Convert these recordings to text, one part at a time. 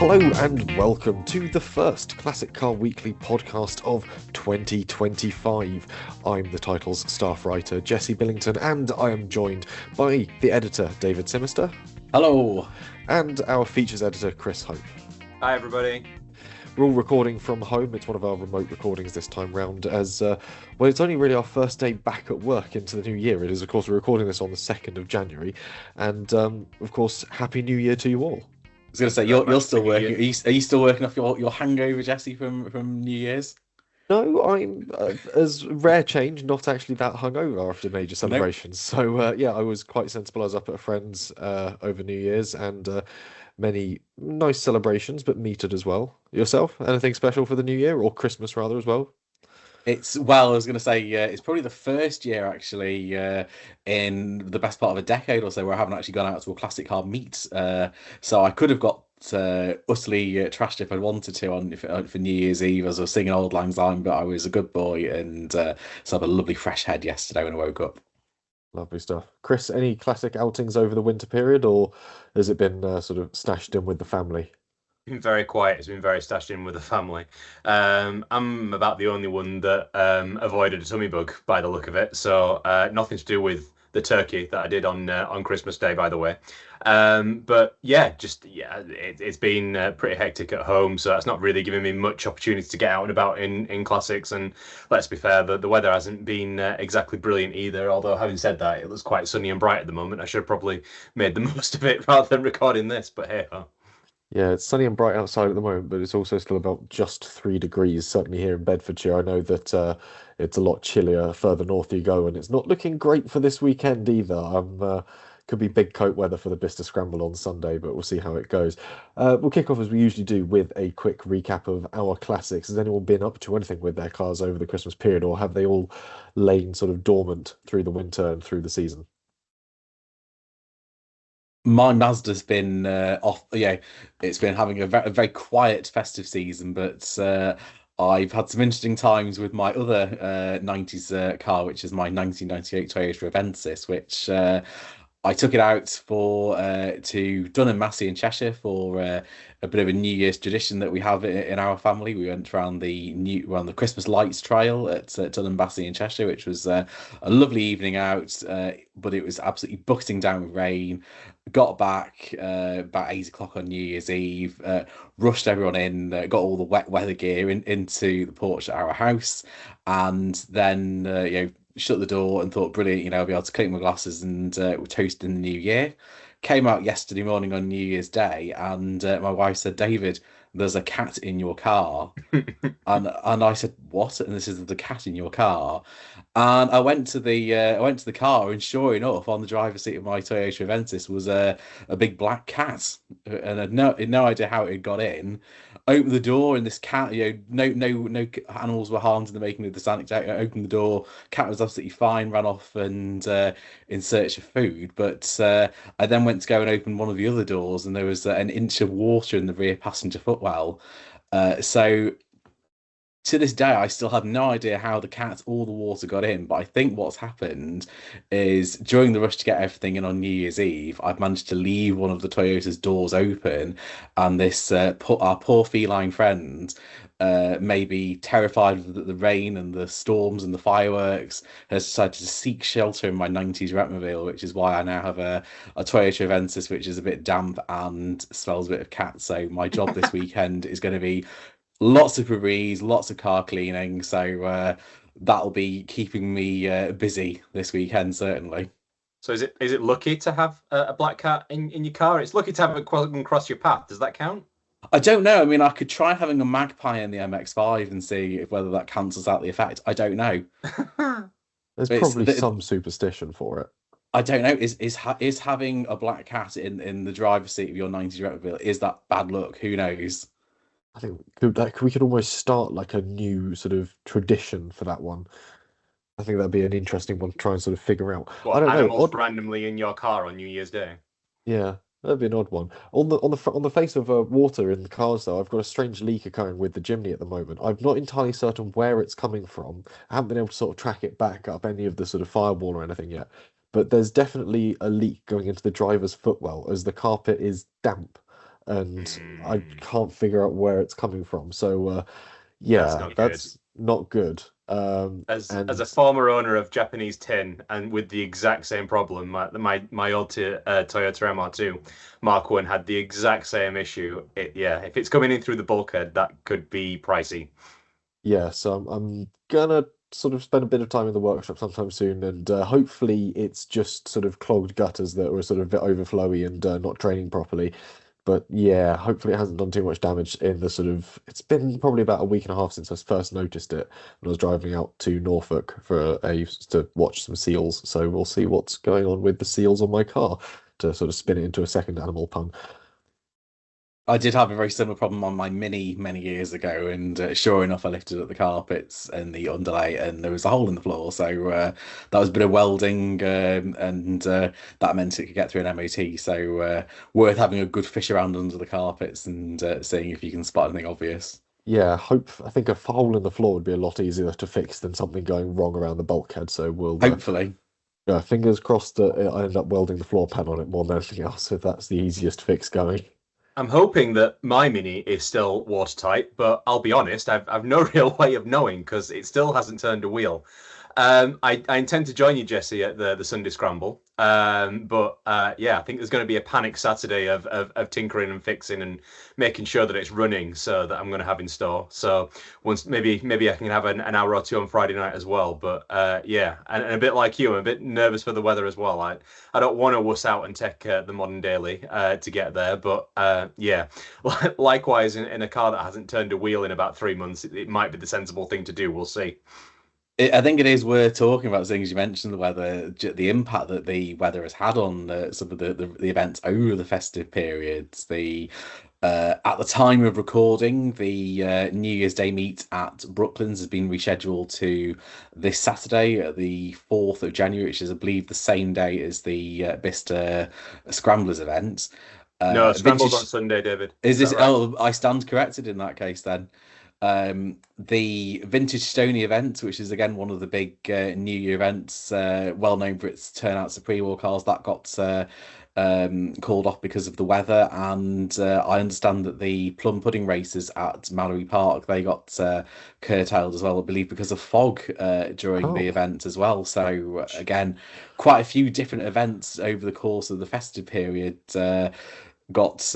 Hello and welcome to the first Classic Car Weekly podcast of 2025. I'm the title's staff writer, Jesse Billington, and I am joined by the editor, David Simister. Hello. And our features editor, Chris Hope. Hi, everybody. We're all recording from home. It's one of our remote recordings this time round as, well, it's only really our first day back at work into the new year. It is, of course, we're recording this on the 2nd of January. And, of course, Happy New Year to you all. I was going to say, you're still working. Are you still working off your hangover, Jesse, from New Year's? No, I'm, as rare change, not actually that hungover after major celebrations. So, yeah, I was quite sensible. I was up at a friend's over New Year's and many nice celebrations, but metered as well. Yourself? Anything special for the New Year or Christmas, rather, as well? I was going to say, it's probably the first year, actually, in the best part of a decade or so where I haven't actually gone out to a classic car meet. So I could have got utterly trashed if I wanted to for New Year's Eve as I was singing Auld Lang Syne, but I was a good boy and so I had a lovely fresh head yesterday when I woke up. Lovely stuff. Chris, any classic outings over the winter period, or has it been sort of stashed in with the family? Been very quiet. It's been very stashed in with the family. I'm about the only one that avoided a tummy bug by the look of it. So nothing to do with the turkey that I did on Christmas Day, by the way. But yeah, it's been pretty hectic at home. So that's not really giving me much opportunity to get out and about in classics. And let's be fair, the weather hasn't been exactly brilliant either. Although having said that, it looks quite sunny and bright at the moment. I should have probably made the most of it rather than recording this. But hey ho. Yeah, it's sunny and bright outside at the moment, but it's also still about just 3 degrees, certainly here in Bedfordshire. I know that it's a lot chillier further north you go, and it's not looking great for this weekend either. Could be big coat weather for the Bicester Scramble on Sunday, but we'll see how it goes. We'll kick off as we usually do with a quick recap of our classics. Has anyone been up to anything with their cars over the Christmas period, or have they all lain sort of dormant through the winter and through the season? My Mazda's been off. Yeah, it's been having a very quiet festive season, but I've had some interesting times with my other 90s car, which is my 1998 Toyota Avensis, which I took it out for to Dunham Massey in Cheshire for a bit of a New Year's tradition that we have in our family. We went around the Christmas lights trail at Dunham Massey in Cheshire, which was a lovely evening out, but it was absolutely bucketing down with rain. Got back about 8 o'clock on New Year's Eve, rushed everyone in, got all the wet weather gear into the porch at our house, and then shut the door and thought, brilliant, I'll be able to clean my glasses and toast in the new year. Came out yesterday morning on New Year's Day, and my wife said, David, there's a cat in your car. and I said, what? And this is the cat in your car. And I went to the car, and sure enough, on the driver's seat of my Toyota Avensis was a big black cat, and I had no idea how it had got in. Opened the door, and this cat, no animals were harmed in the making of this anecdote. I opened the door, cat was absolutely fine, ran off and in search of food. But I then went to go and open one of the other doors, and there was an inch of water in the rear passenger footwell. So to this day, I still have no idea how the cat or the water got in, but I think what's happened is during the rush to get everything in on New Year's Eve, I've managed to leave one of the Toyota's doors open, and this our poor feline friend, maybe terrified of the rain and the storms and the fireworks, has decided to seek shelter in my 90s Retmobile, which is why I now have a Toyota Avensis, which is a bit damp and smells a bit of cat. So my job this weekend is going to be lots of Febreze, lots of car cleaning, so that'll be keeping me busy this weekend, certainly. So is it lucky to have a black cat in your car? It's lucky to have it cross your path. Does that count? I don't know. I mean, I could try having a magpie in the MX-5 and see whether that cancels out the effect. I don't know. There's probably some superstition for it. I don't know. Is having a black cat in the driver's seat of your 90s Retmobile, is that bad luck? Who knows? I think we could almost start like a new sort of tradition for that one. I think that'd be an interesting one to try and sort of figure out. What, I don't know. Randomly in your car on New Year's Day. Yeah, that'd be an odd one. On the face of water in the cars, though, I've got a strange leak occurring with the chimney at the moment. I'm not entirely certain where it's coming from. I haven't been able to sort of track it back up any of the sort of firewall or anything yet. But there's definitely a leak going into the driver's footwell as the carpet is damp. and I Mm, can't figure out where it's coming from. So that's yeah, not good. that's not good. As a And former owner of Japanese tin and with the exact same problem, my old Toyota MR2 Mark 1 had the exact same issue. Yeah, if it's coming in through the bulkhead, that could be pricey. yeah, so I'm gonna sort of spend a bit of time in the workshop sometime soon, and hopefully it's just sort of clogged gutters that were sort of a bit overflowy and not draining properly. But yeah, hopefully it hasn't done too much damage in the sort of. It's been probably about a week and a half since I first noticed it when I was driving out to Norfolk for to watch some seals. So we'll see what's going on with the seals on my car to sort of spin it into a second animal pun. I did have a very similar problem on my Mini many years ago, and sure enough, I lifted up the carpets and the underlay, and there was a hole in the floor. So that was a bit of welding, and that meant it could get through an MOT. So worth having a good fish around under the carpets and seeing if you can spot anything obvious. Yeah, I think a hole in the floor would be a lot easier to fix than something going wrong around the bulkhead. So we'll Hopefully. yeah, fingers crossed that I end up welding the floor pan on it more than anything else, if that's the easiest fix going. I'm hoping that my Mini is still watertight, but I'll be honest, I've no real way of knowing because it still hasn't turned a wheel. I intend to join you, Jesse, at the Sunday Scramble. But yeah, I think there's going to be a panic Saturday of tinkering and fixing and making sure that it's running, so that I'm going to have in store. So once maybe I can have an hour or two on Friday night as well. But yeah, and a bit like you, I'm a bit nervous for the weather as well. I don't want to wuss out and take the modern daily to get there, but yeah, likewise in a car that hasn't turned a wheel in about 3 months, it might be the sensible thing to do. We'll see. I think it is worth talking about things you mentioned the weather, the impact that the weather has had on some of the events over the festive periods. The At the time of recording, the New Year's Day meet at Brooklands has been rescheduled to this Saturday, the 4th of January, which is, I believe, the same day as the Bicester Scramblers event. No, scrambles on Vintage Sunday, David. is Is that this? right? Oh, I stand corrected in that case then. The Vintage Stony event, which is again one of the big New Year events, well known for its turnouts of pre-war cars, that got called off because of the weather. And I understand that the plum pudding races at Mallory Park, they got curtailed as well, I believe, because of fog during the Oh, event as well. So ouch. again, quite a few different events over the course of the festive period. Got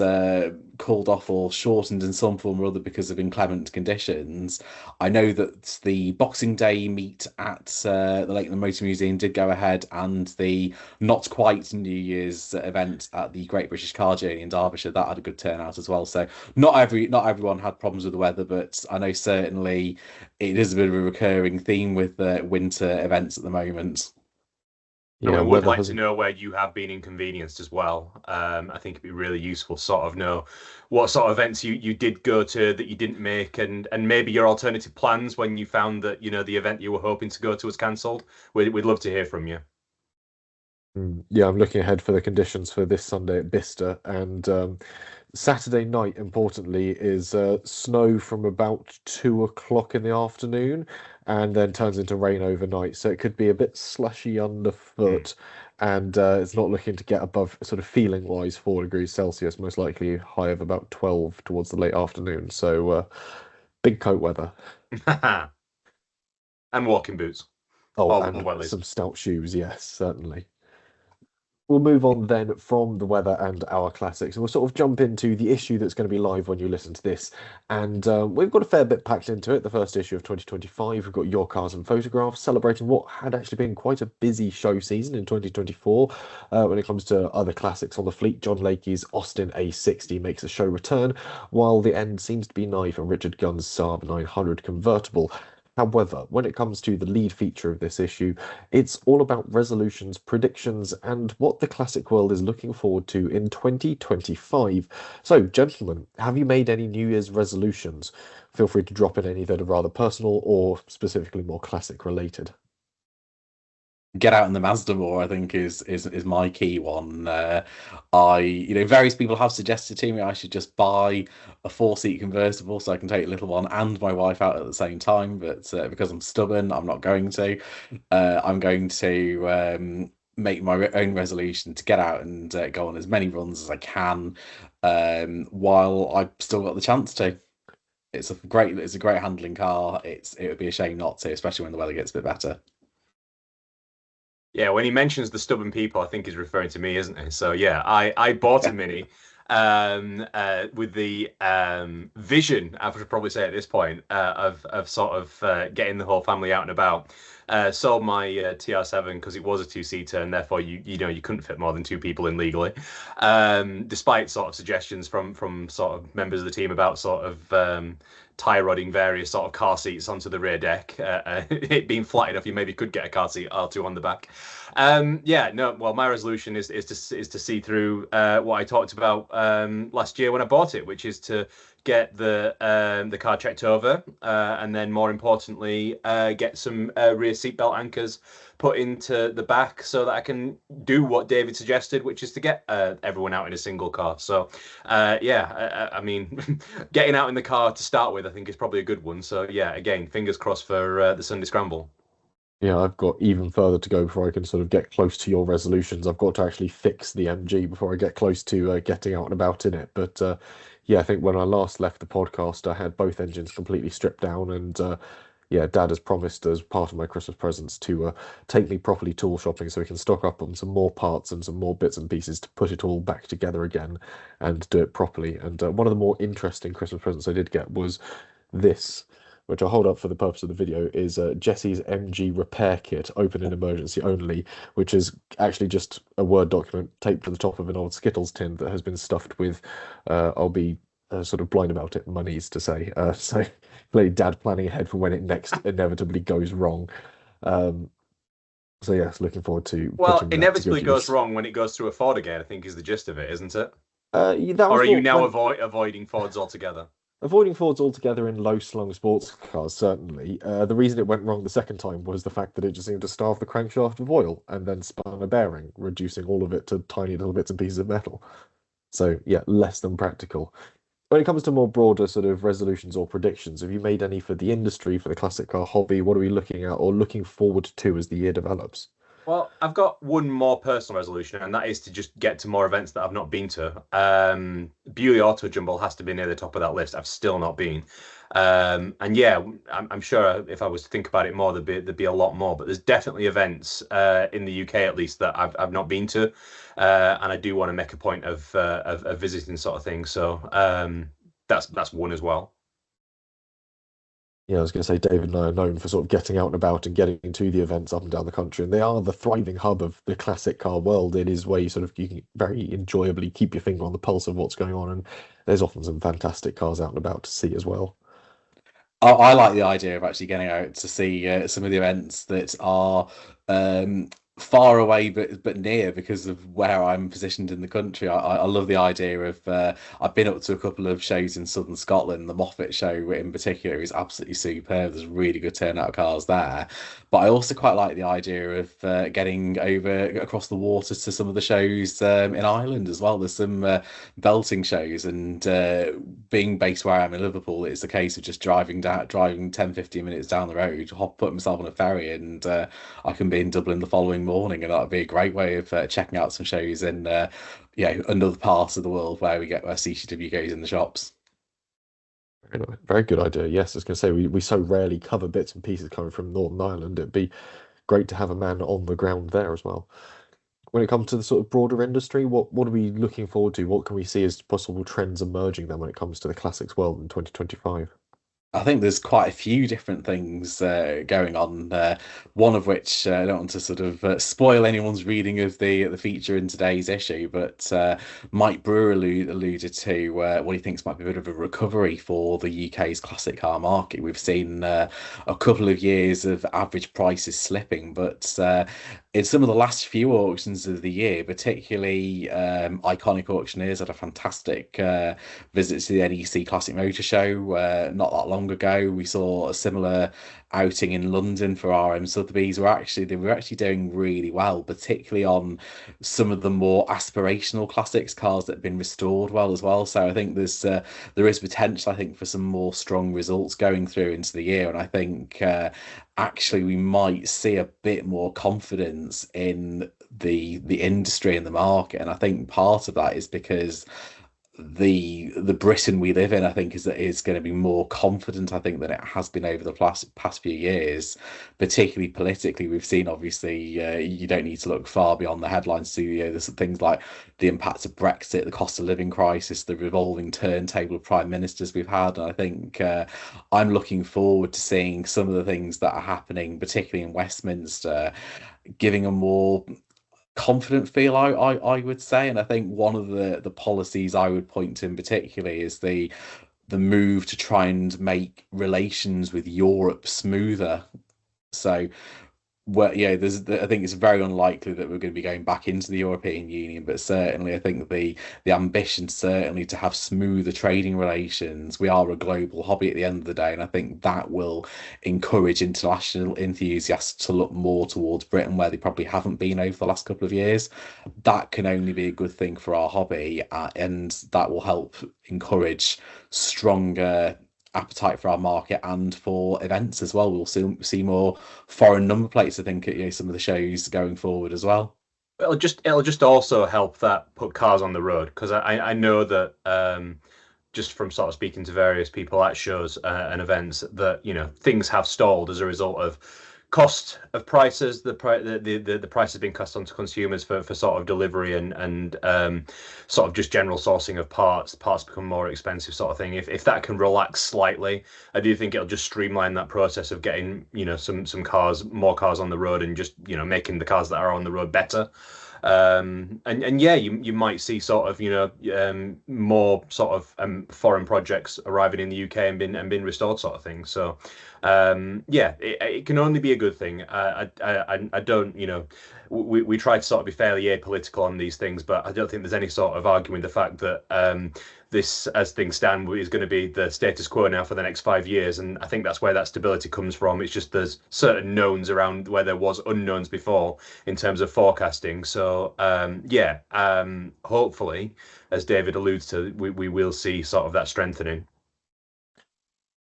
called off or shortened in some form or other because of inclement conditions. I know that the Boxing Day meet at the Lakeland Motor Museum did go ahead, and the not quite New Year's event at the Great British Car Journey in Derbyshire, that had a good turnout as well. So not everyone had problems with the weather, but I know certainly it is a bit of a recurring theme with winter events at the moment. And Yeah, we would weather like to hasn't. know where you have been inconvenienced as well. I think it'd be really useful to sort of know what sort of events you did go to that you didn't make, and maybe your alternative plans when you found that the event you were hoping to go to was cancelled. We'd love to hear from you. Yeah, I'm looking ahead for the conditions for this Sunday at Bicester, and Saturday night, importantly, is snow from about 2 o'clock in the afternoon, and then turns into rain overnight. So it could be a bit slushy Mm. underfoot, and it's not looking to get above sort of feeling wise 4 degrees Celsius, most likely high of about 12 towards the late afternoon. So big coat weather. And walking boots Oh, or warm and wellies. some stout shoes, yes, certainly. We'll move on then from the weather and our classics, and we'll sort of jump into the issue that's going to be live when you listen to this. And we've got a fair bit packed into it. The first issue of 2025, we've got Your Cars and Photographs, celebrating what had actually been quite a busy show season in 2024. When it comes to other classics on the fleet, John Lakey's Austin A60 makes a show return, while the end seems to be nigh for Richard Gunn's Saab 900 convertible. However, when it comes to the lead feature of this issue, it's all about resolutions, predictions, and what the classic world is looking forward to in 2025. So, gentlemen, have you made any New Year's resolutions? Feel free to drop in any that are rather personal or specifically more classic related. Get out in the Mazda more, I think is my key one. Various people have suggested to me I should just buy a four-seat convertible so I can take the little one and my wife out at the same time. But because I'm stubborn, I'm not going to. I'm going to make my own resolution to get out and go on as many runs as I can, while I've still got the chance to. It's a great handling car. It would be a shame not to, especially when the weather gets a bit better. Yeah, when he mentions the stubborn people, I think he's referring to me, isn't he? So yeah, I bought a Mini with the vision, I would probably say at this point, of sort of getting the whole family out and about. Sold my TR7 because it was a two-seater, and therefore you know you couldn't fit more than two people in legally. Despite sort of suggestions from sort of members of the team about sort of tie rodding various sort of car seats onto the rear deck. It being flat enough, you maybe could get a car seat or two on the back. Yeah, no. Well, my resolution is to see through what I talked about last year when I bought it, which is to get the car checked over, and then more importantly, get some rear seatbelt anchors put into the back so that I can do what David suggested, which is to get everyone out in a single car. So, yeah, I mean, getting out in the car to start with, I think is probably a good one. So, yeah, again, fingers crossed for the Sunday Scramble. Yeah, I've got even further to go before I can sort of get close to your resolutions. I've got to actually fix the MG before I get close to getting out and about in it. But yeah, I think when I last left the podcast, I had both engines completely stripped down, and yeah, Dad has promised as part of my Christmas presents to take me properly tool shopping so we can stock up on some more parts and some more bits and pieces to put it all back together again and do it properly. And one of the more interesting Christmas presents I did get was this, which I'll hold up for the purpose of the video, is Jesse's MG repair kit, open in emergency only, which is actually just a Word document taped to the top of an old Skittles tin that has been stuffed with, I'll be sort of blind about it, monies to say. So, play Dad planning ahead for when it next inevitably goes wrong. Um, so, yes, looking forward to Well, putting that to good inevitably goes use. wrong when it goes through a Ford again, I think is the gist of it, isn't it? That Or was are you what now when avoiding Fords altogether? avoiding Fords altogether in low-slung sports cars, certainly. The reason it went wrong the second time was the fact that it just seemed to starve the crankshaft of oil and then spun a bearing, reducing all of it to tiny little bits and pieces of metal. So, yeah, less than practical. When it comes to more broader sort of resolutions or predictions, have you made any for the industry, for the classic car hobby? What are we looking at or looking forward to as the year develops? Well, I've got one more personal resolution, and that is to just get to more events that I've not been to. Beaulieu Auto Jumble has to be near the top of that list. I've still not been. And yeah, I'm sure if I was to think about it more, there'd be a lot more. But there's definitely events in the UK at least that I've not been to, and I do want to make a point of visiting sort of thing. So that's one as well. Yeah, I was going to say David and I are known for sort of getting out and about and getting to the events up and down the country, and they are the thriving hub of the classic car world. It is where you can very enjoyably keep your finger on the pulse of what's going on, and there's often some fantastic cars out and about to see as well. I like the idea of actually getting out to see some of the events that are um, far away but near because of where I'm positioned in the country. I love the idea of I've been up to a couple of shows in southern Scotland. The Moffat show in particular is absolutely superb. There's really good turnout of cars there. But I also quite like the idea of getting over across the water to some of the shows in Ireland as well. There's some belting shows, and being based where I am in Liverpool, it's a case of just driving 10, 15 minutes down the road, put myself on a ferry, and I can be in Dublin the following morning, and that'd be a great way of checking out some shows in another part of the world where CCW goes in the shops. Very good idea. Yes, I was going to say we so rarely cover bits and pieces coming from Northern Ireland. It'd be great to have a man on the ground there as well. When it comes to the sort of broader industry, what are we looking forward to? What can we see as possible trends emerging then when it comes to the classics world in 2025? I think there's quite a few different things going on. One of which I don't want to sort of spoil anyone's reading of the feature in today's issue, but Mike Brewer alluded to what he thinks might be a bit of a recovery for the UK's classic car market. We've seen a couple of years of average prices slipping, but in some of the last few auctions of the year, particularly Iconic Auctioneers had a fantastic visit to the NEC Classic Motor Show not that long ago. We saw a similar outing in London for RM Sotheby's. They were actually doing really well, particularly on some of the more aspirational classics cars that have been restored well as well. So I think there is potential, I think, for some more strong results going through into the year, and I think actually we might see a bit more confidence in the industry and the market. And I think part of that is because the Britain we live in, I think, is going to be more confident, I think, than it has been over the past few years, particularly politically. We've seen, obviously, you don't need to look far beyond the headlines to, there's things like the impact of Brexit, the cost of living crisis, the revolving turntable of prime ministers we've had. And I think I'm looking forward to seeing some of the things that are happening, particularly in Westminster, giving a more confident feel, I would say. And I think one of the policies I would point to in particular is the move to try and make relations with Europe smoother. So, well, yeah, I think it's very unlikely that we're going to be going back into the European Union, but certainly I think the ambition certainly to have smoother trading relations. We are a global hobby at the end of the day, and I think that will encourage international enthusiasts to look more towards Britain, where they probably haven't been over the last couple of years. That can only be a good thing for our hobby, and that will help encourage stronger appetite for our market and for events as well. We'll see more foreign number plates, I think, at some of the shows going forward as well. It'll just also help that put cars on the road, because I know that just from sort of speaking to various people at shows and events, that things have stalled as a result of cost of prices, the price has been passed on to consumers for sort of delivery and sort of just general sourcing of parts become more expensive, sort of thing. If that can relax slightly, I do think it'll just streamline that process of getting more cars on the road, and just making the cars that are on the road better. And yeah, you might see sort of more sort of foreign projects arriving in the UK and been restored, sort of thing. So yeah, it can only be a good thing. I don't, we try to sort of be fairly apolitical on these things, but I don't think there's any sort of arguing the fact that this, as things stand, is going to be the status quo now for the next 5 years. And I think that's where that stability comes from. It's just there's certain knowns around where there was unknowns before in terms of forecasting. So yeah, hopefully, as David alludes to, we will see sort of that strengthening.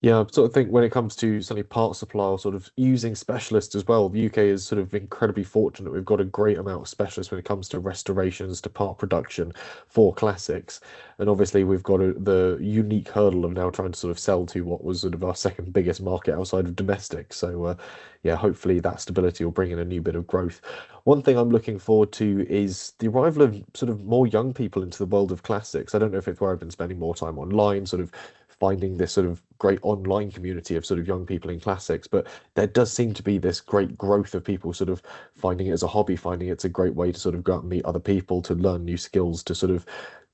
Yeah, I sort of think when it comes to certainly part supply or sort of using specialists as well, the UK is sort of incredibly fortunate. We've got a great amount of specialists when it comes to restorations, to part production for classics. And obviously we've got the unique hurdle of now trying to sort of sell to what was sort of our second biggest market outside of domestic. So yeah, hopefully that stability will bring in a new bit of growth. One thing I'm looking forward to is the arrival of sort of more young people into the world of classics. I don't know if it's where I've been spending more time online, sort of finding this sort of great online community of sort of young people in classics, but there does seem to be this great growth of people sort of finding it as a hobby, finding it's a great way to sort of go out and meet other people, to learn new skills, to sort of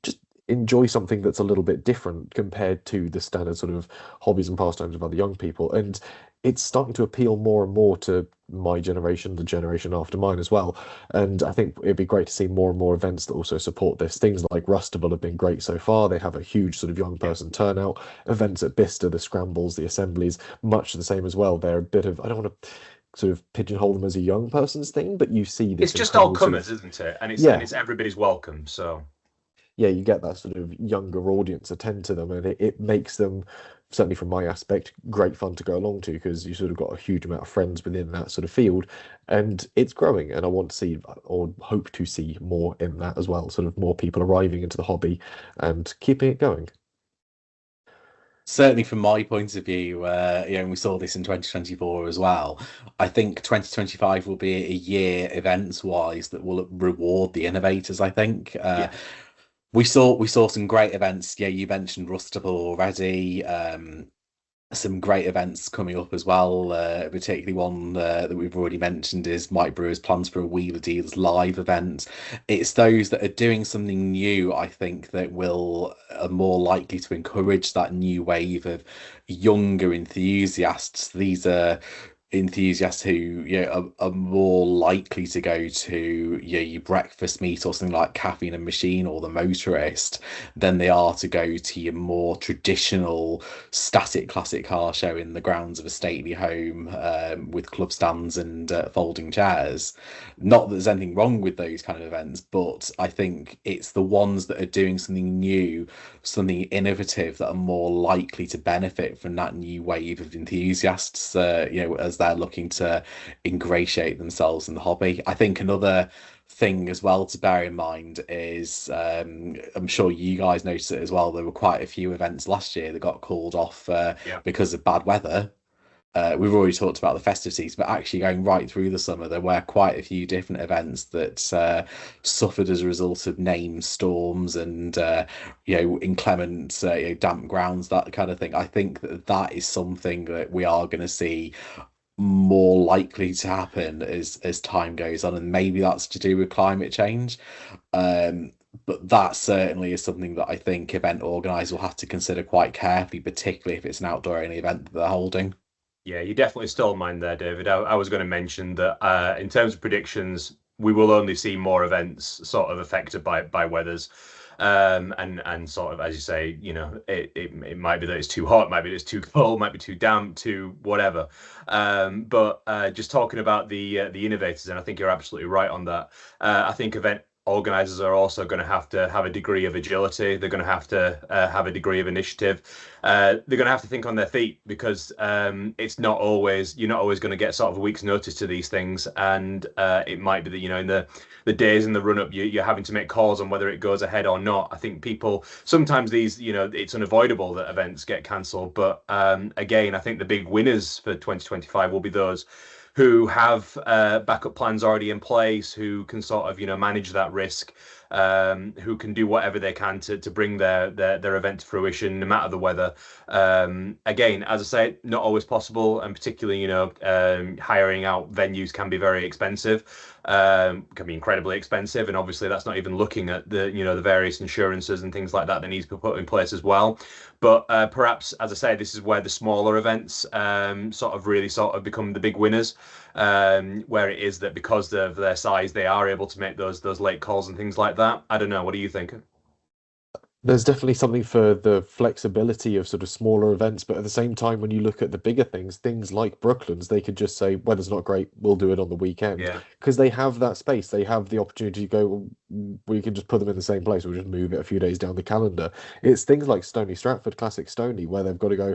just enjoy something that's a little bit different compared to the standard sort of hobbies and pastimes of other young people. And it's starting to appeal more and more to my generation, the generation after mine as well. And I think it'd be great to see more and more events that also support this. Things like Rustable have been great so far. They have a huge sort of young person turnout. Events at Bicester, the scrambles, the assemblies, much the same as well. They're a bit of, I don't want to sort of pigeonhole them as a young person's thing, but you see this. It's just all comers, isn't it? And it's everybody's welcome. So yeah, you get that sort of younger audience attend to them, and it makes them, certainly from my aspect, great fun to go along to, because you sort of got a huge amount of friends within that sort of field, and it's growing. And I want to see, or hope to see, more in that as well, sort of more people arriving into the hobby and keeping it going. Certainly from my point of view, and we saw this in 2024 as well. I think 2025 will be a year events wise that will reward the innovators, I think. We saw some great events. Yeah, you mentioned Rustable already. Some great events coming up as well. Particularly one that we've already mentioned is Mike Brewer's plans for a Wheeler Dealers live event. It's those that are doing something new, I think, that are more likely to encourage that new wave of younger enthusiasts. These are enthusiasts who are more likely to go to your breakfast meet or something like Caffeine and Machine or The Motorist than they are to go to your more traditional static classic car show in the grounds of a stately home with club stands and folding chairs. Not that there's anything wrong with those kind of events, but I think it's the ones that are doing something new, something innovative, that are more likely to benefit from that new wave of enthusiasts as they're looking to ingratiate themselves in the hobby. I think another thing as well to bear in mind is I'm sure you guys noticed it as well. There were quite a few events last year that got called off Yeah. because of bad weather. We've already talked about the festive season, but actually going right through the summer, there were quite a few different events that suffered as a result of named storms and inclement, damp grounds, that kind of thing. I think that that is something that we are going to see more likely to happen as time goes on, and maybe that's to do with climate change. Um, but that certainly is something that I think event organisers will have to consider quite carefully, particularly if it's an outdoor only event that they're holding. Yeah, you definitely stole mine there, David. I was going to mention that in terms of predictions, we will only see more events sort of affected by weathers. And sort of, as you say, it might be that it's too hot, might be that it's too cold, might be too damp, too whatever. But just talking about the innovators, and I think you're absolutely right on that. I think event organizers are also going to have a degree of agility. They're going to have a degree of initiative. They're going to have to think on their feet because you're not always going to get sort of a week's notice to these things, and it might be that in the days in the run up you're having to make calls on whether it goes ahead or not. I think people sometimes it's unavoidable that events get cancelled, but again, I think the big winners for 2025 will be those who have backup plans already in place, who can sort of manage that risk, who can do whatever they can to bring their event to fruition, no matter the weather. Again, as I say, not always possible, and particularly hiring out venues can be very expensive, can be incredibly expensive, and obviously that's not even looking at the various insurances and things like that need to be put in place as well. But perhaps, as I say, this is where the smaller events really become the big winners, where it is that because of their size, they are able to make those late calls and things like that. I don't know. What do you think? There's definitely something for the flexibility of sort of smaller events, but at the same time, when you look at the bigger things like Brooklands, they could just say, weather's not great, we'll do it on the weekend. Yeah. Because they have that space, they have the opportunity to go, well, we can just put them in the same place, we'll just move it a few days down the calendar. It's things like Stony Stratford, Classic Stony, where they've got to go,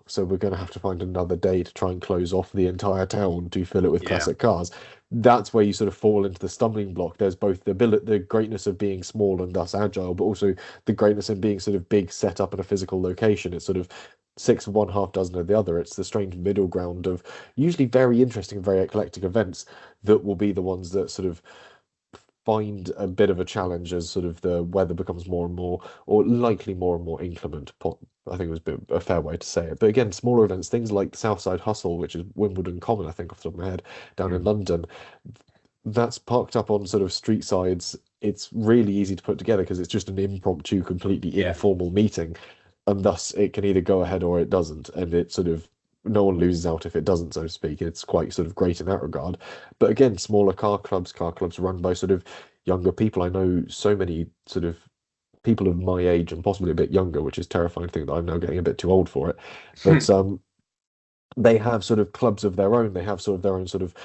so we're going to have to find another day to try and close off the entire town to fill it with Yeah. classic cars. That's where you sort of fall into the stumbling block. There's both the greatness of being small and thus agile, but also the greatness in being sort of big, set up in a physical location. It's sort of six of one, half dozen of the other. It's the strange middle ground of usually very interesting, very eclectic events that will be the ones that sort of find a bit of a challenge as sort of the weather becomes more and more, or likely more and more inclement. I think it was a fair way to say it. But again, smaller events, things like the Southside Hustle, which is Wimbledon Common, I think off the top of my head, down in London, that's parked up on sort of street sides. It's really easy to put together because it's just an impromptu, completely informal meeting, and thus it can either go ahead or it doesn't, and it sort of no one loses out if it doesn't, so to speak. It's quite sort of great in that regard. But again, smaller car clubs run by sort of younger people. I know so many sort of people of my age and possibly a bit younger, which is terrifying to think that I'm now getting a bit too old for it. But they have sort of clubs of their own. They have sort of their own sort of,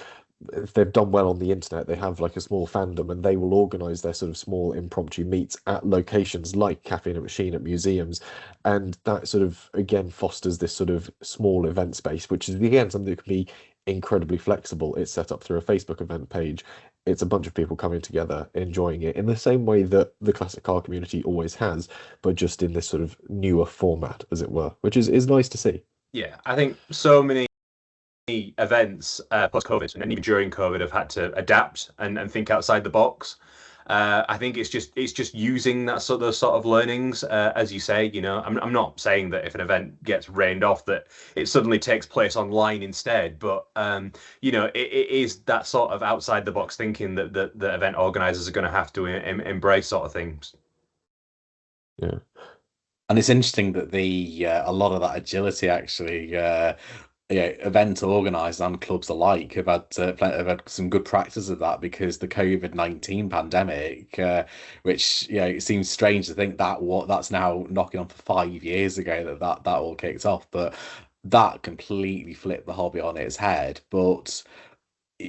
if they've done well on the internet, they have like a small fandom, and they will organize their sort of small impromptu meets at locations like Cafe and a Machine at museums. And that sort of again fosters this sort of small event space, which is again something that can be incredibly flexible. It's set up through a Facebook event page. It's a bunch of people coming together, enjoying it in the same way that the classic car community always has, but just in this sort of newer format, as it were, which is nice to see. Yeah, I think so many events post-COVID and even during COVID have had to adapt and think outside the box. I think it's just using those sort of learnings, as you say. I'm not saying that if an event gets rained off that it suddenly takes place online instead, but it is that sort of outside the box thinking that the event organizers are going to have to embrace sort of things. Yeah. And it's interesting that a lot of that agility actually, event organisers and clubs alike have had some good practice of that, because the COVID-19 pandemic, which it seems strange to think that's now knocking on for 5 years ago that all kicked off, but that completely flipped the hobby on its head. But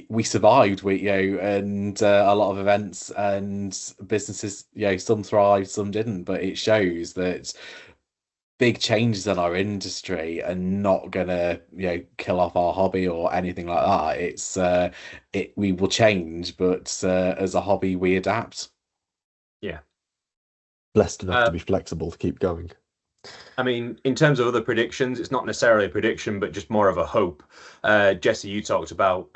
we survived, and a lot of events and businesses, some thrived, some didn't, but it shows that big changes in our industry are not gonna, kill off our hobby or anything like that. We will change, but as a hobby, we adapt. Yeah. Blessed enough to Uh, be flexible to keep going. I mean, in terms of other predictions, it's not necessarily a prediction, but just more of a hope. Jesse, you talked about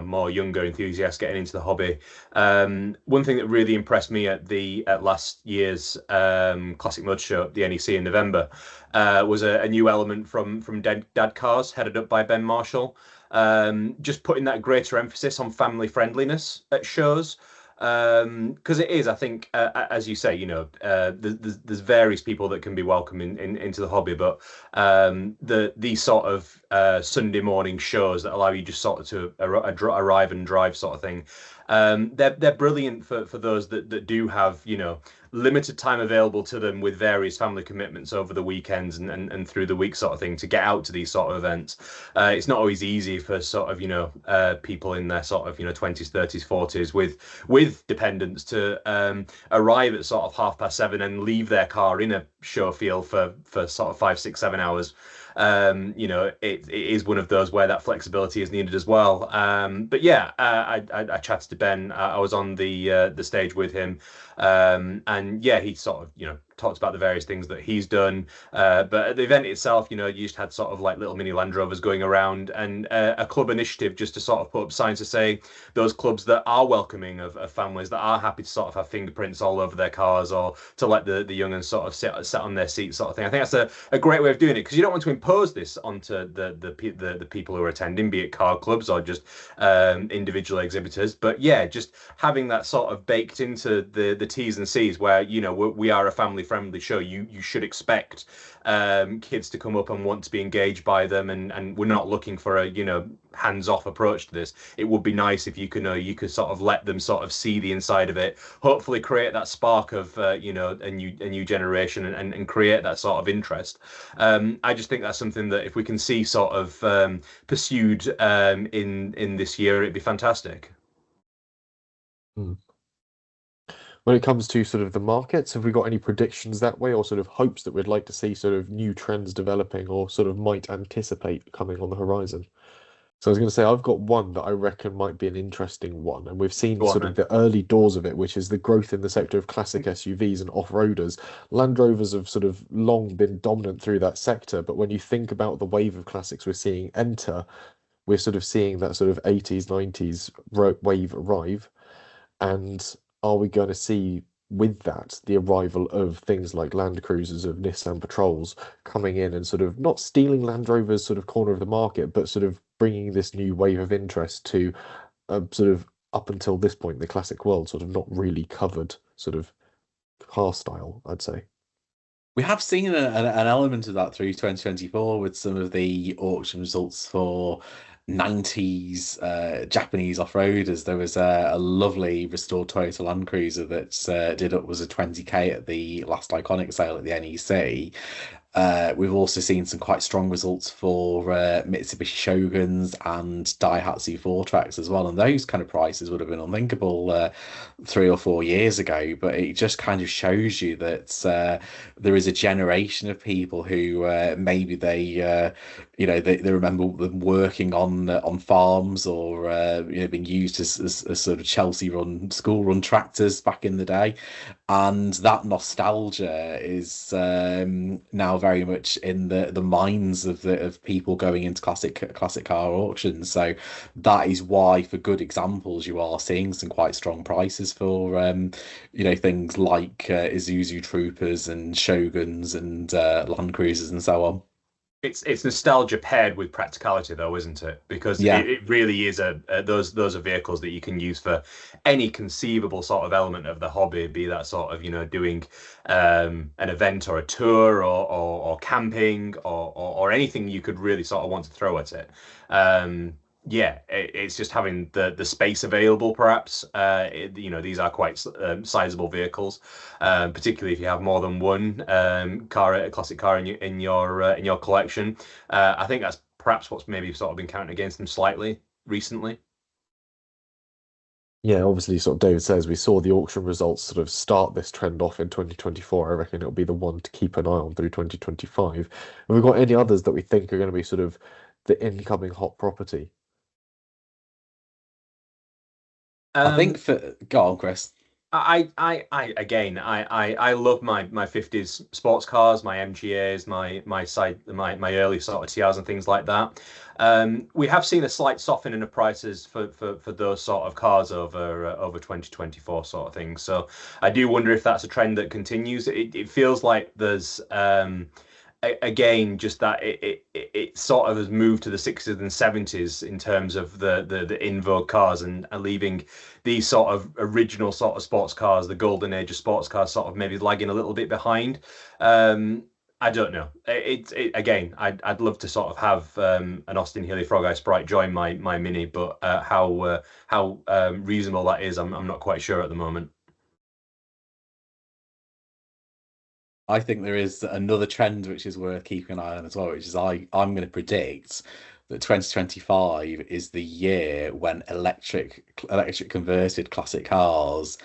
more younger enthusiasts getting into the hobby. One thing that really impressed me at last year's Classic Mud Show at the NEC in November was a new element from Dad Cars, headed up by Ben Marshall. Just putting that greater emphasis on family friendliness at shows. Because it is, I think, as you say, there's various people that can be welcome into the hobby, but these sort of Sunday morning shows that allow you just sort of to arrive and drive sort of thing, they're brilliant for those that do have limited time available to them with various family commitments over the weekends and through the week sort of thing to get out to these sort of events. It's not always easy for sort of people in their sort of 20s, 30s, 40s with dependents to arrive at sort of 7:30 and leave their car in a show field for sort of 5, 6, 7 hours. It is one of those where that flexibility is needed as well. But yeah, I chatted to Ben. I was on the stage with him, and yeah, he sort of talked about the various things that he's done. But at the event itself, you just had sort of like little mini Land Rovers going around, and a club initiative just to sort of put up signs to say those clubs that are welcoming of families that are happy to sort of have fingerprints all over their cars, or to let the young ones sort of sit on their seats sort of thing. I think that's a great way of doing it, because you don't want to impose this onto the people who are attending, be it car clubs or just individual exhibitors. But yeah, just having that sort of baked into the T's and C's, where we are a family friendly show. You should expect kids to come up and want to be engaged by them, and we're not looking for a hands-off approach to this. It would be nice if you could sort of let them sort of see the inside of it, hopefully create that spark of a new generation, and create that sort of interest. I just think that's something that if we can see sort of pursued in this year, it'd be fantastic. Mm. When it comes to sort of the markets, have we got any predictions that way, or sort of hopes that we'd like to see sort of new trends developing, or sort of might anticipate coming on the horizon? So I was going to say, I've got one that I reckon might be an interesting one, and we've seen Go on, sort of the early doors of it, which is the growth in the sector of classic SUVs and off-roaders. Land Rovers have sort of long been dominant through that sector, but when you think about the wave of classics we're seeing enter, we're sort of seeing that sort of 80s, 90s wave arrive. And are we going to see with that the arrival of things like Land Cruisers, of Nissan Patrols coming in and sort of not stealing Land Rover's sort of corner of the market, but sort of bringing this new wave of interest to sort of up until this point, the classic world sort of not really covered sort of car style, I'd say. We have seen an element of that through 2024 with some of the auction results for 90s Japanese off-roaders. There was a lovely restored Toyota Land Cruiser that was a 20K at the last Iconic sale at the NEC. We've also seen some quite strong results for Mitsubishi Shoguns and Daihatsu 4Tracks as well, and those kind of prices would have been unthinkable 3 or 4 years ago. But it just kind of shows you that there is a generation of people who maybe they remember them working on farms, or being used as sort of Chelsea run school run tractors back in the day, and that nostalgia is now very much in the minds of people going into classic car auctions. So that is why, for good examples, you are seeing some quite strong prices for things like Isuzu Troopers and Shoguns and Land Cruisers and so on. It's nostalgia paired with practicality, though, isn't it? Because Yeah. it really is those are vehicles that you can use for any conceivable sort of element of the hobby, be that sort of doing an event or a tour, or camping, or anything you could really sort of want to throw at it. Yeah, it's just having the space available, perhaps. These are quite sizable vehicles, particularly if you have more than one a classic car in your collection. I think that's perhaps what's maybe sort of been counting against them slightly recently. Yeah, obviously, sort of David says we saw the auction results sort of start this trend off in 2024. I reckon it'll be the one to keep an eye on through 2025. Have we got any others that we think are going to be sort of the incoming hot property? I think Um, for go on, Chris. again, I love my 50s sports cars, my MGAs, my early sort of TRs and things like that. We have seen a slight softening of prices for those sort of cars over 2024 sort of thing. So I do wonder if that's a trend that continues. It feels like there's again, just that it sort of has moved to the 60s and 70s in terms of the in vogue cars, and leaving these sort of original sort of sports cars, the golden age of sports cars, sort of maybe lagging a little bit behind. I don't know. Again, I'd love to sort of have an Austin Healey Frog Eye Sprite join my Mini, but how reasonable that is, I'm not quite sure at the moment. I think there is another trend which is worth keeping an eye on as well, which is I'm going to predict that 2025 is the year when electric converted classic cars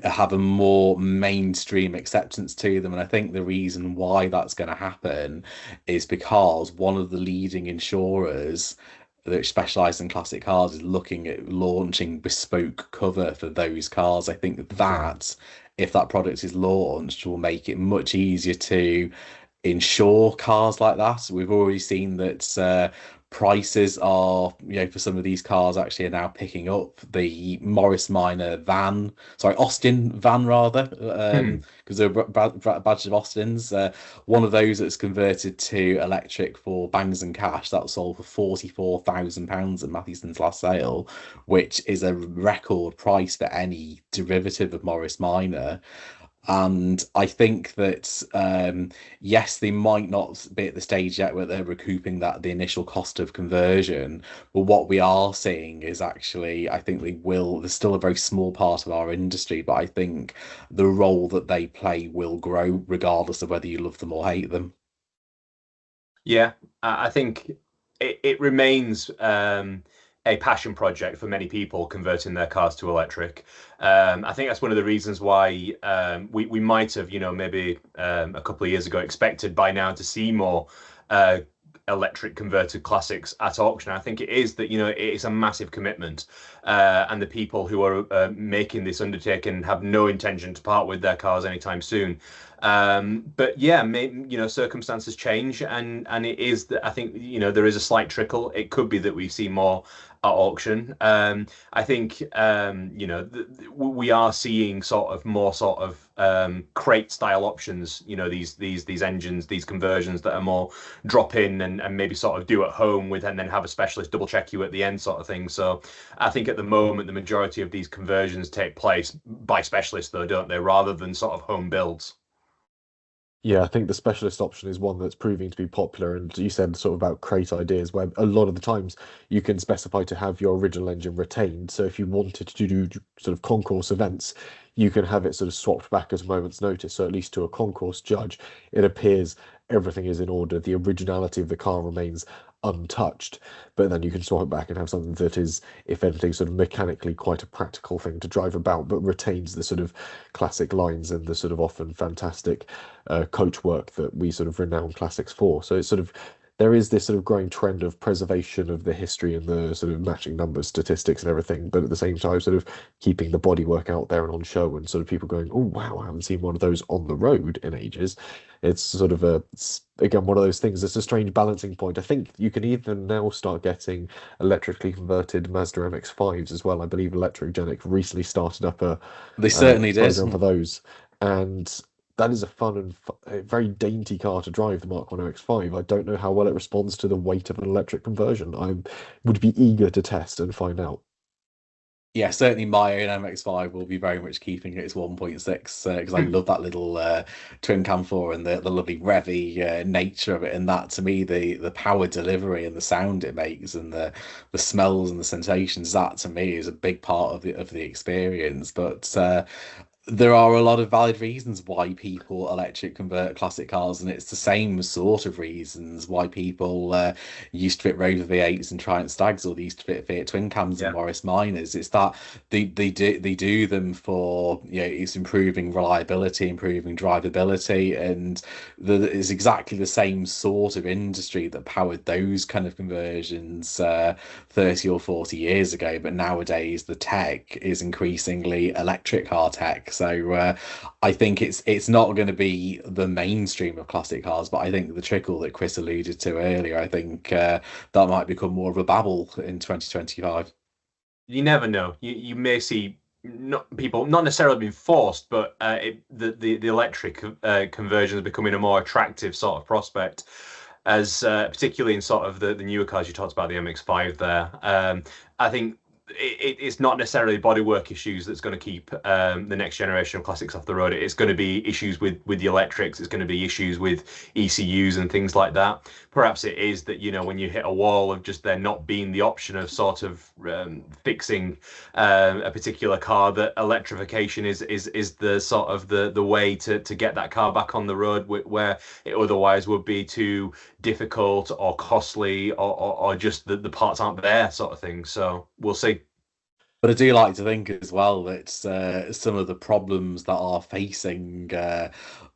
have a more mainstream acceptance to them. And I think the reason why that's going to happen is because one of the leading insurers that specialize in classic cars is looking at launching bespoke cover for those cars. I think that if that product is launched, will make it much easier to insure cars like that. We've already seen that prices are, for some of these cars actually are now picking up. The Morris Minor van, sorry, Austin van rather, Hmm. because they're a badge of Austins. One of those that's converted to electric for bangs and cash that sold for £44,000 at Matheson's last sale, which is a record price for any derivative of Morris Minor. And I think that yes, they might not be at the stage yet where they're recouping the initial cost of conversion. But what we are seeing is actually, I think they will. There's still a very small part of our industry, but I think the role that they play will grow regardless of whether you love them or hate them. Yeah, I think it remains a passion project for many people converting their cars to electric. I think that's one of the reasons why we might have, maybe a couple of years ago expected by now to see more uh, electric converted classics at auction. I think it is that, it's a massive commitment, and the people who are making this undertaking have no intention to part with their cars anytime soon. But yeah, circumstances change, and it is that I think there is a slight trickle. It could be that we see more at auction. I think we are seeing sort of more sort of crate style options. These engines, these conversions that are more drop in and maybe sort of do at home with, and then have a specialist double check you at the end sort of thing. So I think at the moment the majority of these conversions take place by specialists, though, don't they, rather than sort of home builds. Yeah, I think the specialist option is one that's proving to be popular. And you said sort of about crate ideas, where a lot of the times you can specify to have your original engine retained. So if you wanted to do sort of concourse events, you can have it sort of swapped back at a moment's notice. So at least to a concourse judge, it appears everything is in order. The originality of the car remains untouched, but then you can swap it back and have something that is, if anything, sort of mechanically quite a practical thing to drive about, but retains the sort of classic lines and the sort of often fantastic coach work that we sort of renown classics for. So it's sort of there is this sort of growing trend of preservation of the history and the sort of matching numbers, statistics, and everything, but at the same time, sort of keeping the bodywork out there and on show, and sort of people going, "Oh wow, I haven't seen one of those on the road in ages." It's sort of again one of those things. It's a strange balancing point. I think you can even now start getting electrically converted Mazda MX-5s as well. I believe Electric Genic recently started up They a certainly did. program for those, and that is a fun and a very dainty car to drive, the Mark 1 MX-5. I don't know how well it responds to the weight of an electric conversion. I would be eager to test and find out. Yeah, certainly my own MX-5 will be very much keeping its 1.6 because I love that little twin cam 4 and the lovely revvy nature of it. And that, to me, the power delivery and the sound it makes and the smells and the sensations, that to me is a big part of the experience. But there are a lot of valid reasons why people electric convert classic cars, and it's the same sort of reasons why people used to fit Rover V8s and Triumph Stags, or they used to fit Fiat Twin Cams and Yeah. Morris Minors. It's that they do them for, it's improving reliability, improving drivability, and it's exactly the same sort of industry that powered those kind of conversions 30 or 40 years ago. But nowadays the tech is increasingly electric car tech. So I think it's not going to be the mainstream of classic cars, but I think the trickle that Chris alluded to earlier, I think that might become more of a babble in 2025. You never know. You may see people not necessarily being forced, but the electric conversion is becoming a more attractive sort of prospect, as particularly in sort of the newer cars. You talked about the MX-5 there. I think it's not necessarily bodywork issues that's going to keep the next generation of classics off the road. It's going to be issues with the electrics. It's going to be issues with ECUs and things like that. Perhaps it is that, when you hit a wall of just there not being the option of sort of fixing a particular car, that electrification is the sort of the way to get that car back on the road, where it otherwise would be too difficult or costly, or just the parts aren't there, sort of thing. So we'll see. But I do like to think as well that some of the problems that are facing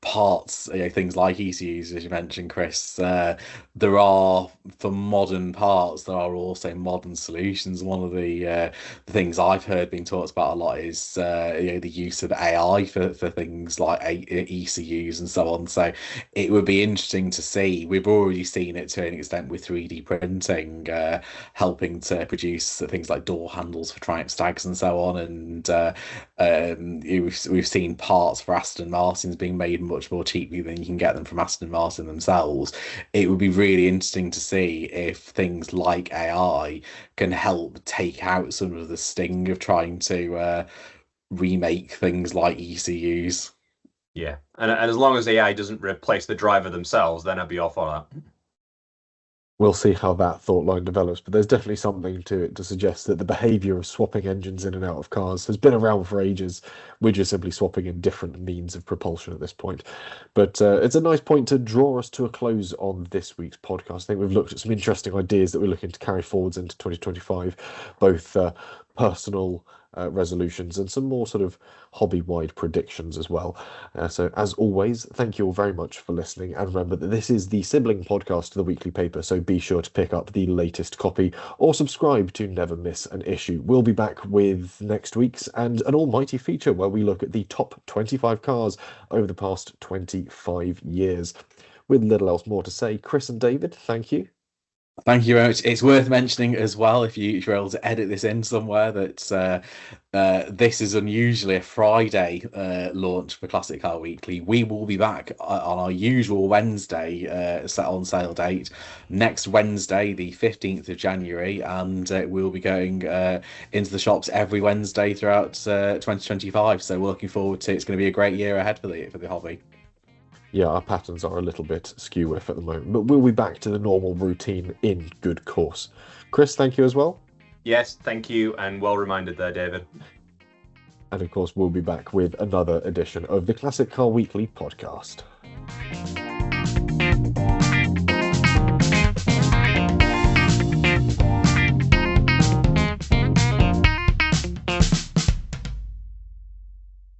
parts, things like ECUs, as you mentioned, Chris, there are, for modern parts, there are also modern solutions. One of the things I've heard being talked about a lot is the use of AI for things like ECUs and so on. So it would be interesting to see. We've already seen it to an extent with 3D printing, helping to produce things like door handles for Triumph Stags and so on. And we've seen parts for Aston Martins being made much more cheaply than you can get them from Aston Martin themselves. It would be really interesting to see if things like AI can help take out some of the sting of trying to remake things like ECUs. Yeah, and as long as AI doesn't replace the driver themselves, then I'd be all for that. We'll see how that thought line develops, but there's definitely something to it to suggest that the behavior of swapping engines in and out of cars has been around for ages. We're just simply swapping in different means of propulsion at this point. But it's a nice point to draw us to a close on this week's podcast. I think we've looked at some interesting ideas that we're looking to carry forwards into 2025, both personal resolutions and some more sort of hobby-wide predictions as well. So as always, thank you all very much for listening, and remember that this is the sibling podcast to the weekly paper, so be sure to pick up the latest copy or subscribe to never miss an issue. We'll be back with next week's and an almighty feature where we look at the top 25 cars over the past 25 years. With little else more to say, Chris and David, thank you. Thank you very much. It's worth mentioning as well, if you're able to edit this in somewhere, that this is unusually a Friday launch for Classic Car Weekly. We will be back on our usual Wednesday set on sale date next Wednesday, the 15th of January, and we'll be going into the shops every Wednesday throughout 2025. So we're looking forward to it. It's going to be a great year ahead for the hobby. Yeah, our patterns are a little bit skew-with at the moment, but we'll be back to the normal routine in good course. Chris, thank you as well. Yes, thank you, and well reminded there, David. And of course, we'll be back with another edition of the Classic Car Weekly podcast.